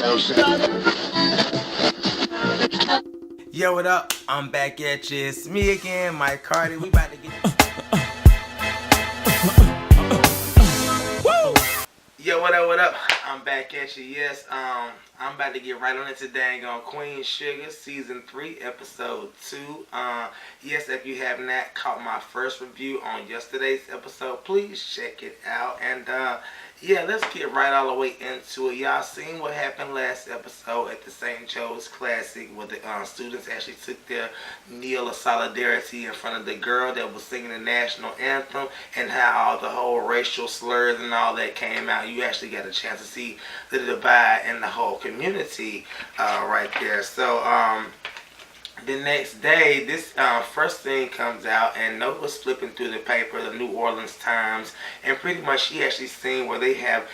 Yo, what up? I'm back at you. It's me again, Mike Cardi. We about to get. Woo! Yo, what up? What up? I'm back at you. Yes, I'm about to get right on it today on Queen Sugar Season 3, Episode 2. Yes, if you have not caught my first review on yesterday's episode, please check it out. And yeah, let's get right all the way into it. Y'all seen what happened last episode at the St. Joe's Classic where the students actually took their kneel of solidarity in front of the girl that was singing the national anthem, and how all the whole racial slurs and all that came out. You actually got a chance to see the divide in the whole community right there. So the next day, this first thing comes out, and Nova's flipping through the paper, the New Orleans Times, and pretty much she actually seen where they have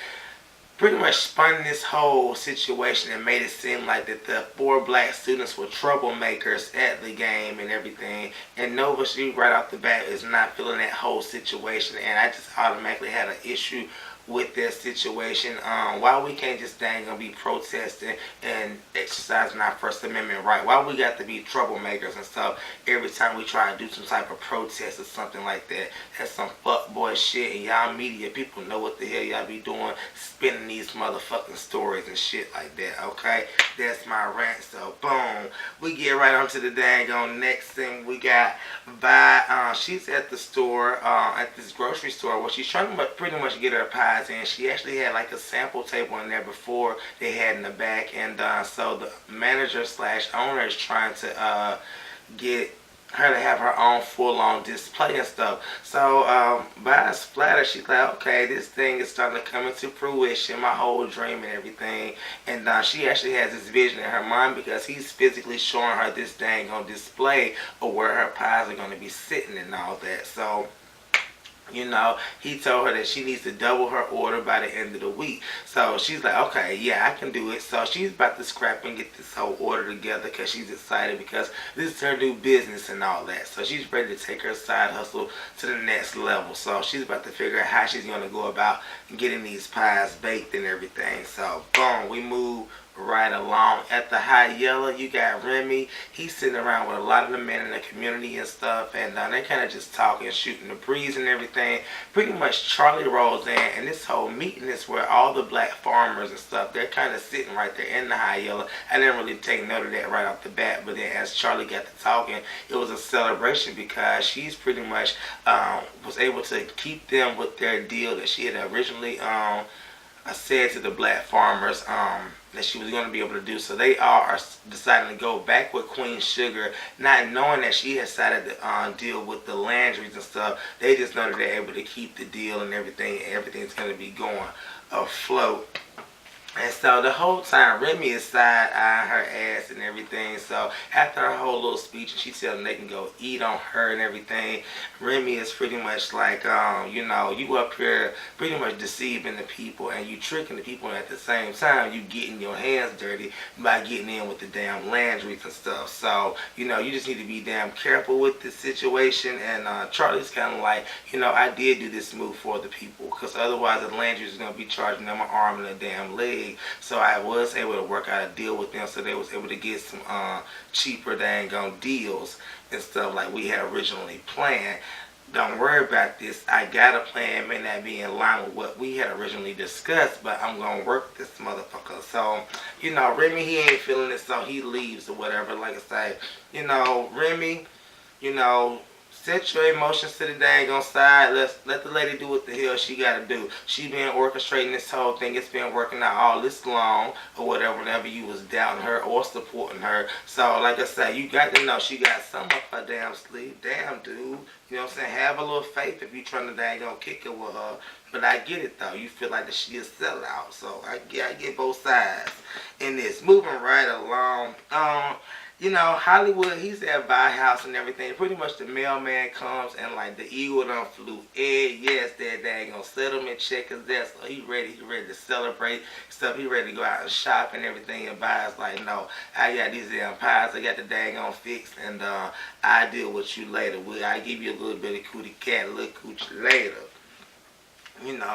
pretty much spun this whole situation and made it seem like that the 4 black students were troublemakers at the game and everything. And Nova, she right off the bat is not feeling that whole situation, and I just automatically had an issue with that situation. Why we can't just dang gonna be protesting and exercising our First Amendment right? Why we got to be troublemakers and stuff every time we try to do some type of protest or something like that? That's some fuckboy shit, and y'all media people know what the hell y'all be doing, spinning these motherfucking stories and shit like that, okay? That's my rant. So boom, we get right on to the dang on next thing. We got Vi. She's at the store, at this grocery store where she's trying to pretty much get her pie, and she actually had like a sample table in there before they had in the back, and so the manager slash owner is trying to get her to have her own full-on display and stuff. So Vi's flattered. She's like, okay, this thing is starting to come into fruition, my whole dream and everything. And she actually has this vision in her mind because he's physically showing her this dang on display of where her pies are going to be sitting and all that. So you know, he told her that she needs to double her order by the end of the week. So she's like, okay, yeah, I can do it. So she's about to scrap and get this whole order together because she's excited because this is her new business and all that. So she's ready to take her side hustle to the next level. So she's about to figure out how she's going to go about getting these pies baked and everything. So boom, we move right along. At the High Yellow, you got Remy. He's sitting around with a lot of the men in the community and stuff, and they kind of just talking, shooting the breeze and everything. Pretty much Charlie rolls in, and this whole meeting is where all the black farmers and stuff, they're kind of sitting right there in the High Yellow. I didn't really take note of that right off the bat, but then as Charlie got to talking, it was a celebration because she's pretty much was able to keep them with their deal that she had originally said to the black farmers that she was going to be able to do. So they all are deciding to go back with Queen Sugar, not knowing that she has decided to deal with the Landrys and stuff. They just know that they're able to keep the deal and everything. Everything's going to be going afloat. And so the whole time, Remy is side-eyeing her ass and everything. So after her whole little speech, and she tells them they can go eat on her and everything, Remy is pretty much like, you know, you up here pretty much deceiving the people and you tricking the people, and at the same time, you getting your hands dirty by getting in with the damn Landrys and stuff. So, you know, you just need to be damn careful with this situation. And Charlie's kind of like, you know, I did do this move for the people, because otherwise the Landrys is going to be charging them an arm and a damn leg. So I was able to work out a deal with them, so they was able to get some cheaper dang on deals and stuff like we had originally planned. Don't worry about this. I got a plan. It may not be in line with what we had originally discussed, but I'm going to work this motherfucker. So, you know, Remy, he ain't feeling it, so he leaves or whatever. Like I say, you know, Remy, you know, set your emotions to the dang on side. Let the lady do what the hell she gotta do. She been orchestrating this whole thing. It's been working out all this long or whatever, whenever you was doubting her or supporting her. So like I said, you got to know she got some up her damn sleeve. Damn, dude. You know what I'm saying? Have a little faith if you trying to dang on kick it with her. But I get it though. You feel like that she is sellout. So I get both sides in this. Moving right along. You know, Hollywood, he's at Vi house and everything. Pretty much the mailman comes and like the eagle done flew in. Yes, that dang on settlement check is there. So he ready to celebrate stuff. He ready to go out and shop and everything. And Vi's like, no, I got these damn pies. I got the dang on fixed, and I deal with you later. I give you a little bit of cootie cat, a little coochie later.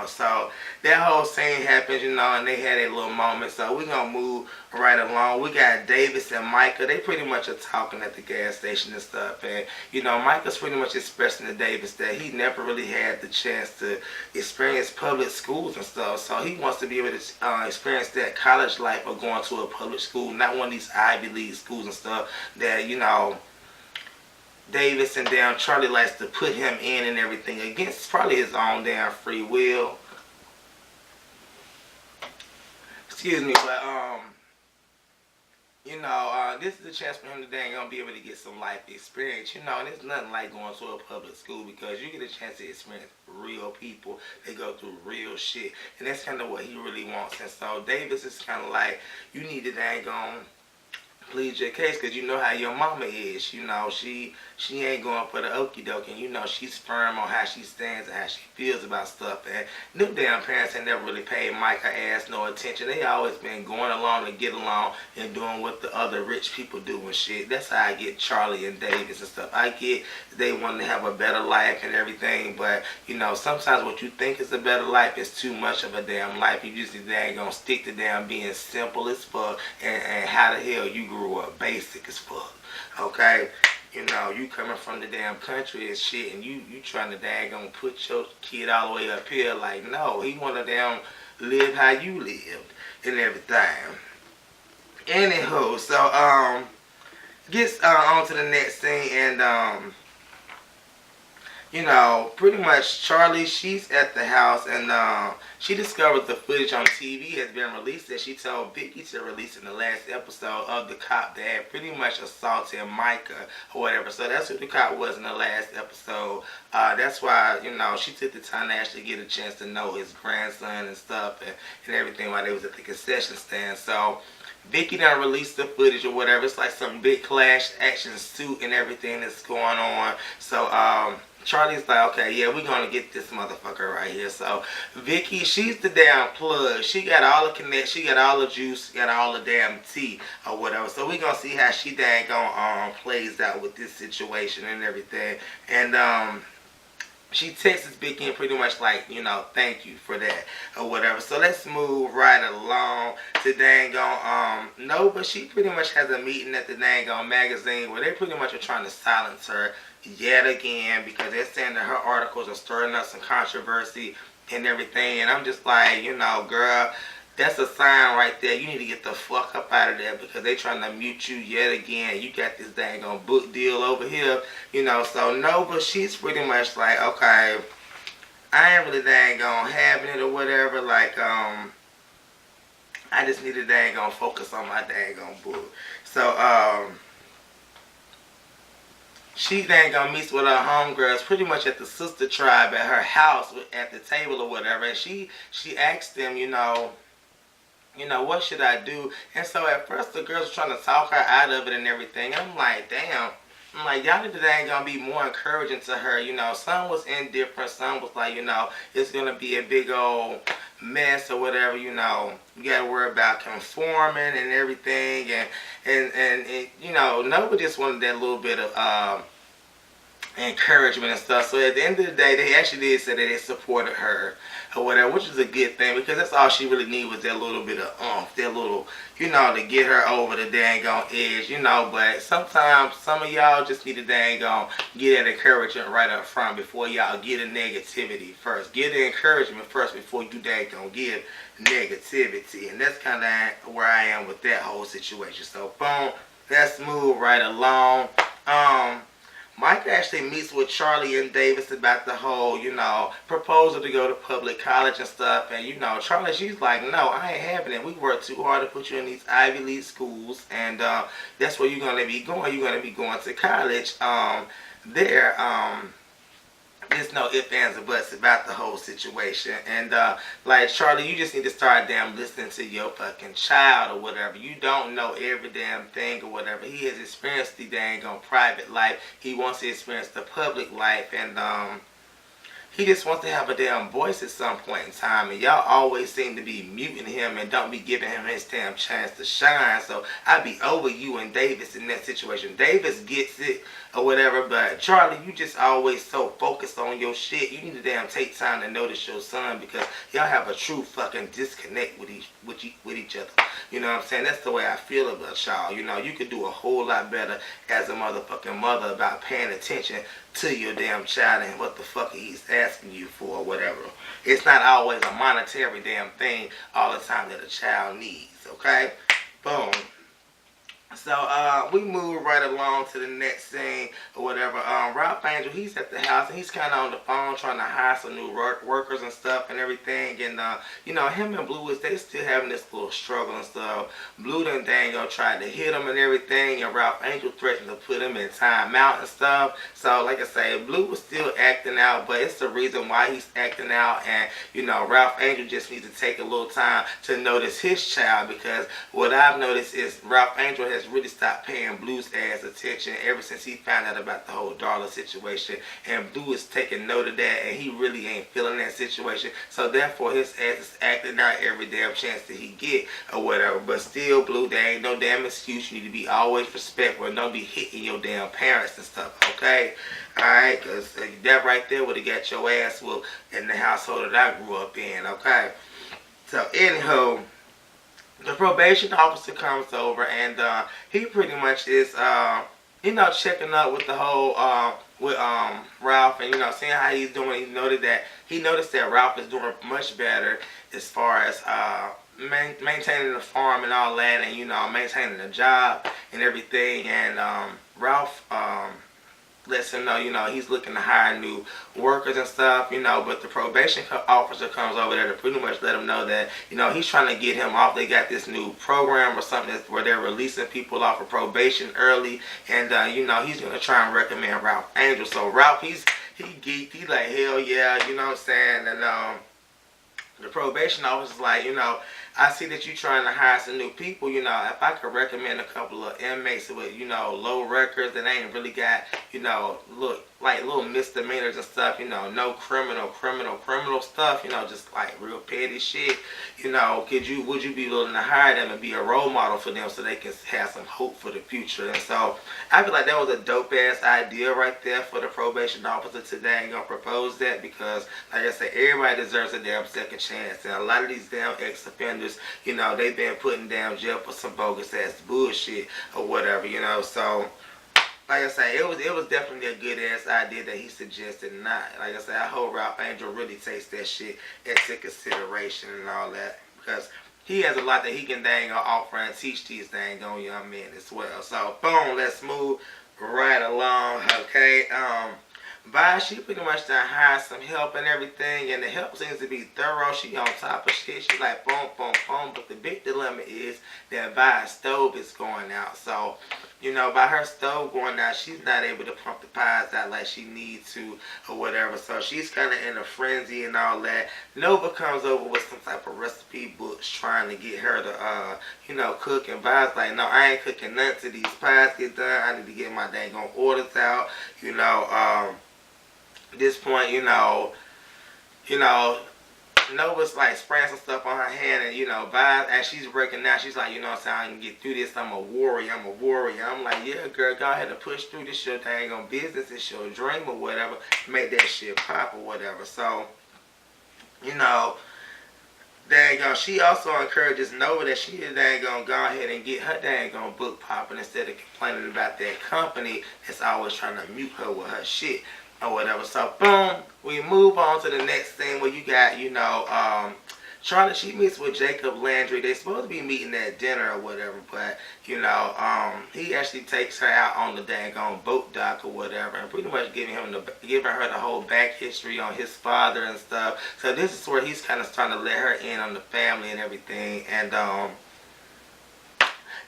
So that whole scene happens, and they had a little moment. So we're gonna move right along. We got Davis and Micah. They pretty much are talking at the gas station and stuff. And Micah's pretty much expressing to Davis that he never really had the chance to experience public schools and stuff. So he wants to be able to experience that college life of going to a public school, not one of these Ivy League schools and stuff that Davis and damn Charlie likes to put him in and everything against probably his own damn free will. Excuse me, but this is a chance for him to dang gonna be able to get some life experience, and it's nothing like going to a public school because you get a chance to experience real people. They go through real shit. And that's kinda what he really wants. And so Davis is kinda like, you need to dang on plead your case because you know how your mama is. She ain't going for the okie doke, and she's firm on how she stands and how she feels about stuff. And them damn parents ain't never really paid Micah ass no attention. They always been going along to get along and doing what the other rich people do and shit. That's how I get Charlie and Davis and stuff. I get they want to have a better life and everything, but sometimes what you think is a better life is too much of a damn life. You just ain't gonna stick to damn being simple as fuck and how the hell you grew up basic as fuck. Okay? You coming from the damn country and shit, and you trying to daggone put your kid all the way up here. Like, no, he want to damn live how you lived and everything. Anywho, so gets on to the next scene, and pretty much Charlie, she's at the house, and she discovers the footage on TV has been released that she told Vicky to release in the last episode of the cop that had pretty much assaulted Micah or whatever. So that's who the cop was in the last episode. That's why, she took the time to actually get a chance to know his grandson and stuff and everything while they was at the concession stand. So Vicky done released the footage or whatever. It's like some big clash action suit and everything that's going on. So Charlie's like, okay, yeah, we're gonna get this motherfucker right here. So Vicky, she's the damn plug. She got all the connect, she got all the juice, got all the damn tea or whatever. So we gonna see how she dang plays out with this situation and everything. And she texts Vicky and pretty much like, thank you for that or whatever. So let's move right along to dang Nova. She pretty much has a meeting at the dang magazine where they pretty much are trying to silence her yet again because they're saying that her articles are stirring up some controversy and everything. And I'm just like, girl, that's a sign right there. You need to get the fuck up out of there because they trying to mute you yet again. You got this dang book deal over here, So Nova, she's pretty much like, okay, I ain't really dang having it or whatever. Like, I just need to dang focus on my dang book. So, she dang meets with her homegirls pretty much at the sister tribe at her house at the table or whatever. And she asked them, what should I do? And so at first the girls were trying to talk her out of it and everything. I'm like, damn. I'm like, y'all need to dang be more encouraging to her. Some was indifferent. Some was like, it's going to be a big old mess or whatever, You got to worry about conforming and everything. And nobody just wanted that little bit of encouragement and stuff. So at the end of the day, they actually did say that they supported her or whatever, which is a good thing because that's all she really needed was that little bit of that little, to get her over the dang edge, But sometimes some of y'all just need to dang get that encouragement right up front before y'all get a negativity first. Get the encouragement first before you dang give negativity. And that's kind of where I am with that whole situation. So boom, let's move right along. Mike actually meets with Charlie and Davis about the whole, proposal to go to public college and stuff. And, Charlie, she's like, no, I ain't having it. We worked too hard to put you in these Ivy League schools. And that's where you're going to be going. You're going to be going to college there. There's no ifs, ands, or buts about the whole situation. And, like, Charlie, you just need to start damn listening to your fucking child or whatever. You don't know every damn thing or whatever. He has experienced the dang private life. He wants to experience the public life. And, He just wants to have a damn voice at some point in time, and y'all always seem to be muting him and don't be giving him his damn chance to shine. So I be over you and Davis in that situation. Davis gets it or whatever, but Charlie, you just always so focused on your shit. You need to damn take time to notice your son, because y'all have a true fucking disconnect with each other. You know what I'm saying? That's the way I feel about y'all. You know, you could do a whole lot better as a motherfucking mother about paying attention to your damn child and what the fuck he's asking you for or whatever. It's not always a monetary damn thing all the time that a child needs, okay? Boom. So we move right along to the next scene or whatever. Ralph Angel, he's at the house and he's kind of on the phone trying to hire some new workers and stuff and everything. And you know, him and Blue they still having this little struggle and stuff. Blue done dango tried to hit him and everything, and Ralph Angel threatened to put him in timeout and stuff. So like I say, Blue was still acting out, but it's the reason why he's acting out. And you know, Ralph Angel just needs to take a little time to notice his child, because what I've noticed is Ralph Angel has really stopped paying Blue's ass attention ever since he found out about the whole Darla situation, and Blue is taking note of that, and he really ain't feeling that situation, so therefore his ass is acting out every damn chance that he get or whatever. But still, Blue, there ain't no damn excuse. You need to be always respectful and don't be hitting your damn parents and stuff, okay? Alright, because that right there would have got your ass whooped in the household that I grew up in, okay? So anywho, the probation officer comes over, and he pretty much is, you know, checking up with the whole, with Ralph, and you know, seeing how he's doing. He noticed that Ralph is doing much better as far as maintaining the farm and all that, and you know, maintaining the job and everything. And Ralph lets him know, you know, he's looking to hire new workers and stuff, you know, but the probation officer comes over there to pretty much let him know that, you know, he's trying to get him off. They got this new program or something where they're releasing people off of probation early, and, you know, he's going to try and recommend Ralph Angel. So Ralph, he geeked. He's like, hell yeah, you know what I'm saying? And the probation officer's like, you know, I see that you're trying to hire some new people. You know, if I could recommend a couple of inmates with, you know, low records that ain't really got, you know, like little misdemeanors and stuff, you know, no criminal stuff, you know, just like real petty shit, you know, would you be willing to hire them and be a role model for them so they can have some hope for the future? And so I feel like that was a dope ass idea right there for the probation officer today. And gonna propose that, because like I said, everybody deserves a damn second chance, and a lot of these damn ex-offenders, you know, they've been put in down jail for some bogus ass bullshit or whatever, you know. So like I say, it was definitely a good ass idea that he suggested. Not like I said, I hope Ralph Angel really takes that shit into consideration and all that, because he has a lot that he can dang on offer and teach these dang on young men as well. So boom, let's move right along. Okay, Vi, she pretty much done hired some help and everything, and the help seems to be thorough. She on top of shit. She like boom, boom, boom. But the big dilemma is that Vi's stove is going out. So, you know, by her stove going out, she's not able to pump the pies out like she needs to or whatever. So she's kind of in a frenzy and all that. Nova comes over with some type of recipe books trying to get her to, you know, cook. And Vi's like, no, I ain't cooking nothing till these pies get done. I need to get my dang on orders out, you know. At this point, you know, Nova's like spraying some stuff on her hand, and you know, as she's breaking down, she's like, you know what I'm saying, I can get through this. I'm a warrior. I'm like, yeah, girl, go ahead and push through this. Your dang on business. It's your dream or whatever. Make that shit pop or whatever. So, you know, dang on, she also encourages Nova that she is dang on go ahead and get her dang on book popping instead of complaining about that company that's always trying to mute her with her shit or whatever. So boom, we move on to the next thing where you got, you know, Charlotte, she meets with Jacob Landry. They're supposed to be meeting at dinner or whatever, but you know, he actually takes her out on the dang on boat dock or whatever, and pretty much giving her the whole back history on his father and stuff. So this is where he's kind of trying to let her in on the family and everything. And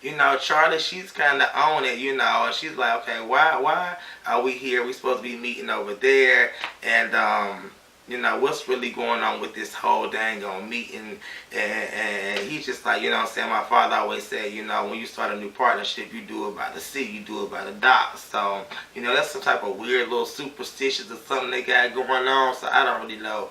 you know, Charlie, she's kind of on it, you know, and she's like, okay, why are we here? We supposed to be meeting over there, and you know, what's really going on with this whole dang on meeting. And he's just like, you know what I'm saying, my father always said, you know, when you start a new partnership, you do it by the sea, you do it by the dock. So, you know, that's some type of weird little superstitions or something they got going on. So I don't really know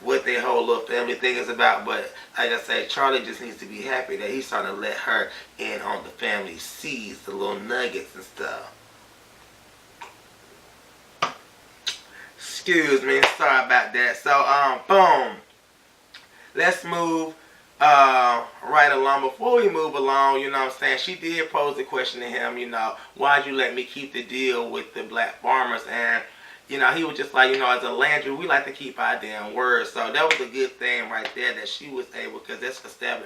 what their whole little family thing is about. But like I said, Charlie just needs to be happy that he's starting to let her in on the family seeds, the little nuggets and stuff. Excuse me, sorry about that. So, boom. Let's move right along. Before we move along, you know what I'm saying, she did pose the question to him, you know, why'd you let me keep the deal with the black farmers? And, you know, he was just like, you know, as a Landry, we like to keep our damn words. So that was a good thing right there that she was able, because that's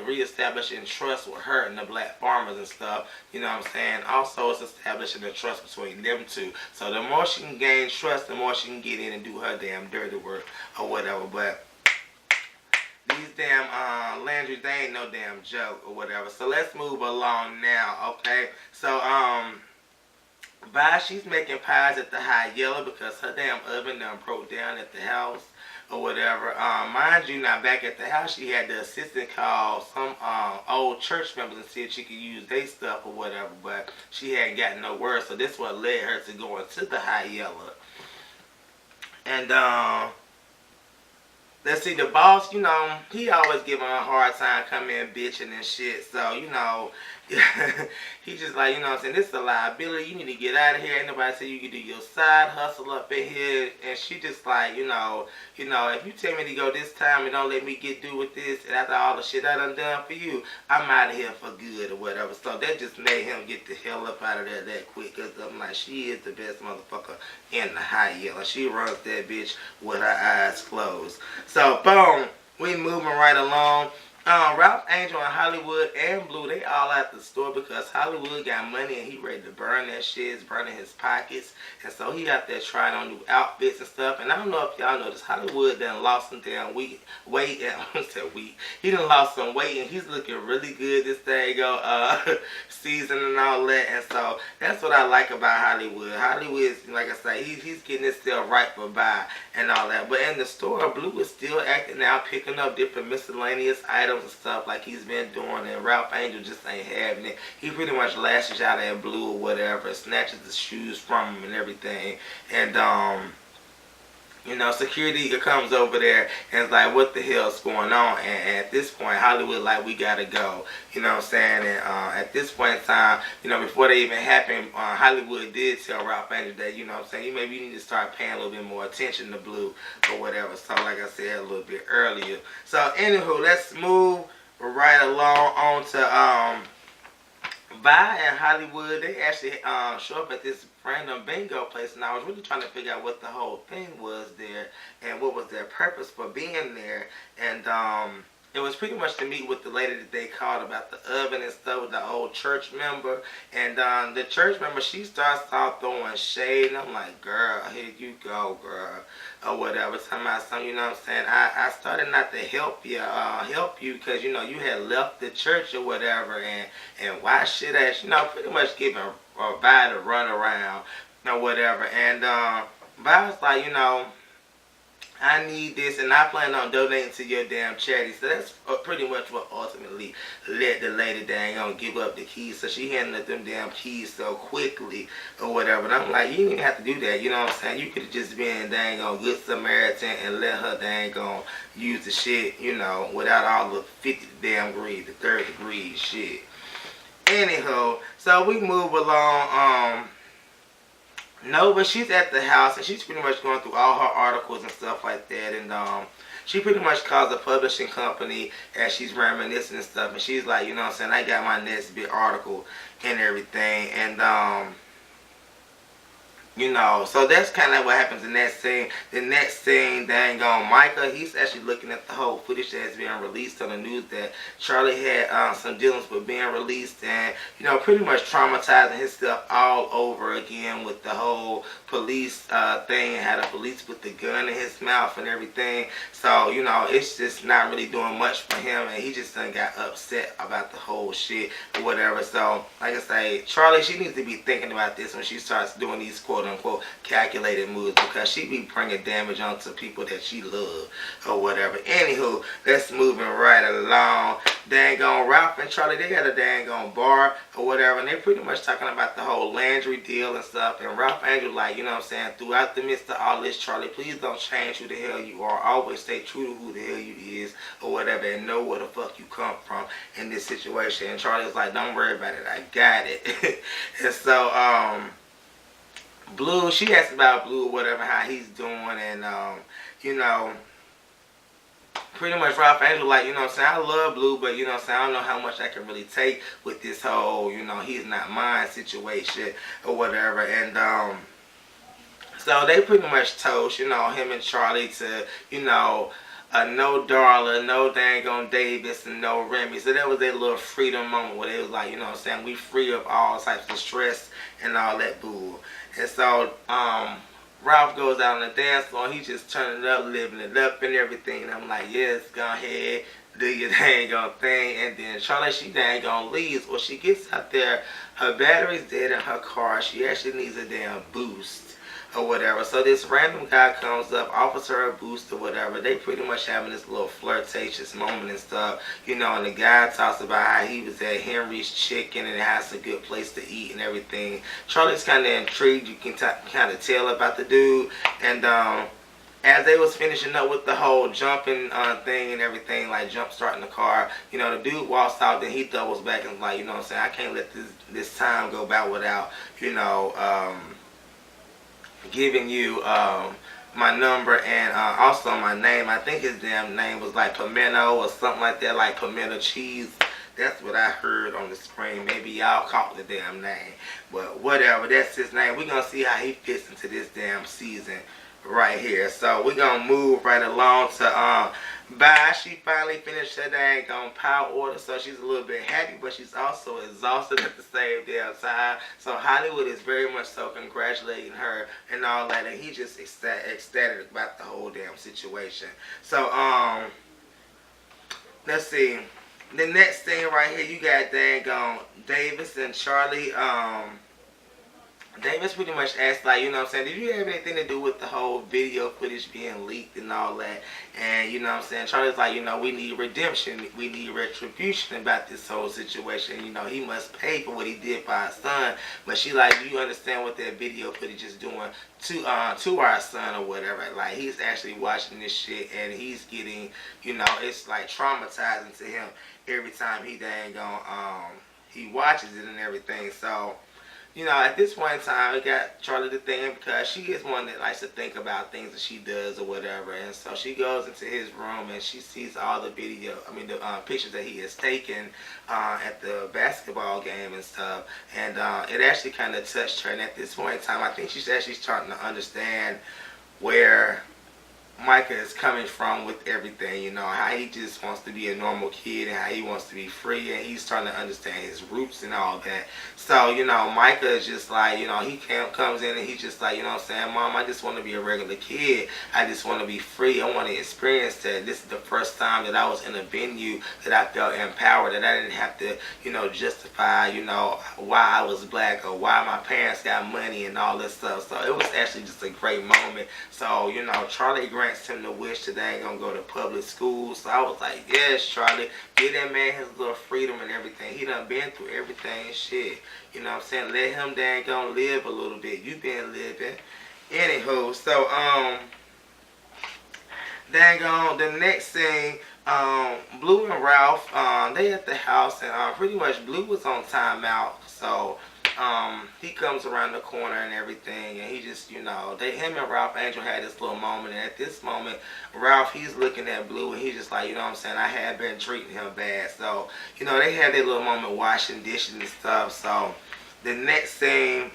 reestablishing trust with her and the black farmers and stuff. You know what I'm saying? Also, it's establishing the trust between them two. So the more she can gain trust, the more she can get in and do her damn dirty work or whatever. But these damn Landry, they ain't no damn joke or whatever. So let's move along now, okay? So, she's making pies at the High Yellow because her damn oven done broke down at the house or whatever. Mind you, now back at the house, she had the assistant call some old church members and see if she could use their stuff or whatever, but she hadn't gotten no word. So this what led her to go into the High Yellow. And let's see, the boss, you know, he always giving her a hard time, coming in bitching and shit. So, you know, he just like, you know what I'm saying, this is a liability. You need to get out of here. Ain't nobody say you can do your side hustle up in here. And she just like, you know, if you tell me to go this time and don't let me get through with this, and after all the shit I done for you, I'm out of here for good or whatever. So that just made him get the hell up out of there that quick. Because I'm like, she is the best motherfucker in the High Yellow. She runs that bitch with her eyes closed. So, boom, we moving right along. Ralph Angel and Hollywood and Blue, they all at the store because Hollywood got money and he ready to burn that shit. It's burning his pockets. And so he out there trying on new outfits and stuff. And I don't know if y'all know this, Hollywood done lost some damn weight. He done lost some weight and he's looking really good this thing season and all that. And so that's what I like about Hollywood. Hollywood is, like I say, he's getting himself right for buy and all that. But in the store, Blue is still acting out, picking up different miscellaneous items and stuff like he's been doing, and Ralph Angel just ain't having it. He pretty much lashes out at Blue or whatever, snatches the shoes from him and everything. And you know, security comes over there and is like, what the hell's going on? And at this point, Hollywood like, we gotta go. You know what I'm saying? And at this point in time, you know, before they even happened, Hollywood did tell Ralph Angel that, you know what I'm saying, maybe you need to start paying a little bit more attention to Blue or whatever. So like I said a little bit earlier. So anywho, let's move right along on to Vi and Hollywood. They actually show up at this random bingo place, and I was really trying to figure out what the whole thing was there and what was their purpose for being there. And it was pretty much to meet with the lady that they called about the oven and stuff with the old church member. And the church member, she starts off throwing shade, and I'm like, girl, here you go, girl, or whatever. Talking about something, you know what I'm saying? I started not to help you because, you know, you had left the church or whatever, and why should I, you know, pretty much giving Vi to run around or whatever. And Vi was like, you know, I need this and I plan on donating to your damn charity. So that's pretty much what ultimately led the lady dang on give up the keys. So she handed them damn keys so quickly or whatever. And I'm like, you didn't even have to do that. You know what I'm saying? You could have just been dang on good Samaritan and let her dang on use the shit, you know, without all the 50 damn degree, the third degree shit. Anyhow, so we move along. Nova, she's at the house and she's pretty much going through all her articles and stuff like that, and she pretty much calls the publishing company as she's reminiscing and stuff, and she's like, you know what I'm saying, I got my next big article and everything. And you know, so that's kind of what happens in that scene. The next scene, dang on, Micah, he's actually looking at the whole footage that's being released on the news that Charlie had some dealings with being released, and, you know, pretty much traumatizing his stuff all over again with the whole police thing, how the police put the gun in his mouth and everything. So, you know, it's just not really doing much for him, and he just done got upset about the whole shit or whatever. So, like I say, Charlie, she needs to be thinking about this when she starts doing these quote unquote calculated moves, because she be bringing damage onto people that she love or whatever. Anywho, let's moving right along. Dang on Ralph and Charlie, they got a dang on bar or whatever, and they pretty much talking about the whole Landry deal and stuff. And Ralph Angel like, you know what I'm saying, throughout the midst of all this, Charlie, please don't change who the hell you are. Always stay true to who the hell you is or whatever, and know where the fuck you come from in this situation. And Charlie's like, don't worry about it, I got it. And so Blue, she asked about Blue or whatever, how he's doing, and you know, pretty much Ralph Angel like, you know what I'm saying, I love Blue, but you know what I'm saying, I don't know how much I can really take with this whole, you know, he's not mine situation or whatever. And so they pretty much told, you know, him and Charlie to, you know, no Darla, no dang on Davis, and no Remy. So that was their little freedom moment where they was like, you know what I'm saying, we free of all types of stress and all that bull. And so Ralph goes out on the dance floor, he just turning it up, living it up and everything. And I'm like, yes, go ahead, do your dang on thing. And then Charlie, she dang on leaves. Well, she gets out there, her battery's dead in her car. She actually needs a damn boost or whatever. So this random guy comes up, offers her a boost or whatever. They pretty much having this little flirtatious moment and stuff, you know. And the guy talks about how he was at Henry's Chicken and it has a good place to eat and everything. Charlie's kind of intrigued, you can kind of tell about the dude. And as they was finishing up with the whole jumping thing and everything, like jump starting the car, you know, the dude walks out, then he doubles back and like, you know what I'm saying, I can't let this time go by without, you know, giving you my number and also my name. I think his damn name was like Pimento or something like that, like pimento cheese. That's what I heard on the screen. Maybe y'all caught the damn name, but whatever, that's his name. We're gonna see how he fits into this damn season right here. So we're gonna move right along to Bye. She finally finished her dang on power order, so she's a little bit happy, but she's also exhausted at the same damn time. So Hollywood is very much so congratulating her and all that, and he just ecstatic about the whole damn situation. So let's see. The next thing right here, you got dang on Davis and Charlie. Davis pretty much asked, like, you know what I'm saying, did you have anything to do with the whole video footage being leaked and all that? And, you know what I'm saying, Charlie's like, you know, we need redemption. We need retribution about this whole situation. You know, he must pay for what he did for our son. But she like, do you understand what that video footage is doing to our son or whatever? Like, he's actually watching this shit and he's getting, you know, it's like traumatizing to him every time he dang on, he watches it and everything. So, you know, at this point in time, it got Charlie to thinking, because she is one that likes to think about things that she does or whatever. And so she goes into his room and she sees all the the pictures that he has taken at the basketball game and stuff. And it actually kind of touched her. And at this point in time, I think she's actually starting to understand where Micah is coming from with everything, you know, how he just wants to be a normal kid and how he wants to be free, and he's starting to understand his roots and all that. So, you know, Micah is just like, you know, he comes in and he's just like, you know what I'm saying, Mom, I just want to be a regular kid. I just want to be free. I want to experience that. This is the first time that I was in a venue that I felt empowered, that I didn't have to, you know, justify, you know, why I was black or why my parents got money and all this stuff. So it was actually just a great moment. So, you know, Charlie grants him the wish that they ain't gonna go to public school. So I was like, yes, Charlie, give that man his little freedom and everything. He done been through everything and shit. You know what I'm saying? Let him dang gonna live a little bit. You been living. Anywho, so dang on the next thing, Blue and Ralph, they at the house, and pretty much Blue was on timeout. So he comes around the corner and everything, and he just, you know, him and Ralph Angel had this little moment, and at this moment, Ralph, he's looking at Blue, and he's just like, you know what I'm saying, I had been treating him bad. So, you know, they had their little moment washing dishes and stuff. So, the next thing,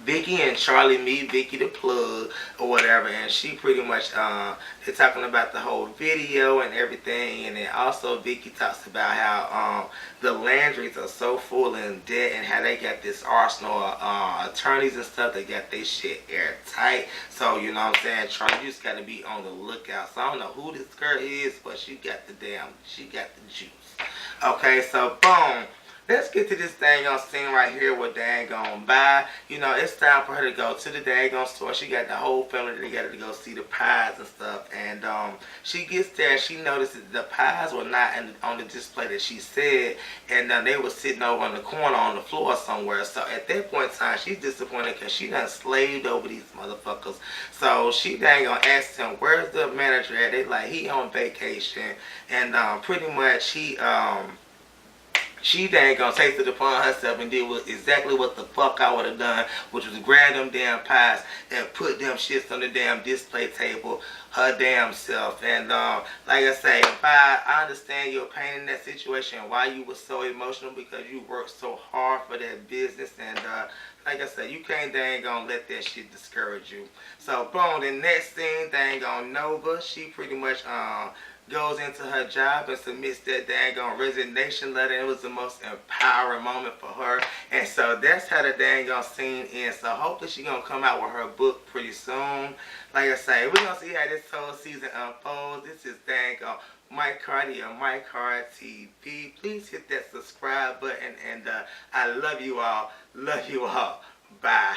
Vicky and Charlie meet Vicky the plug or whatever, and she pretty much they're talking about the whole video and everything. And then also Vicky talks about how the Landrys are so full in debt and how they got this arsenal of attorneys and stuff. They got their shit airtight. So, you know what I'm saying, Charlie, you just got to be on the lookout. So I don't know who this girl is, but she got the juice. Okay, so boom. let's get to this dang on scene right here with dang on bye. You know, it's time for her to go to the dang on store. She got the whole family together to go see the pies and stuff. And she gets there and she notices the pies were not on the display that she said. And they were sitting over in the corner on the floor somewhere. So at that point in time, she's disappointed because she done slaved over these motherfuckers. So she dang on asked him, where's the manager at? They like, he on vacation. And pretty much she dang gonna take it upon herself and did exactly what the fuck I would have done, which was grab them damn pies and put them shits on the damn display table her damn self. And like I say, I understand your pain in that situation and why you were so emotional because you worked so hard for that business. And like I said, you can't dang gonna let that shit discourage you. So boom, the next scene, dang on Nova, she pretty much goes into her job and submits that dang on resignation letter. It was the most empowering moment for her. And so that's how the dang on scene ends. So hopefully she's gonna come out with her book pretty soon. Like I say, we're gonna see how this whole season unfolds. This is dang on Mike Cardi on Mike Card TV. Please hit that subscribe button and I love you all. Love you all. Bye.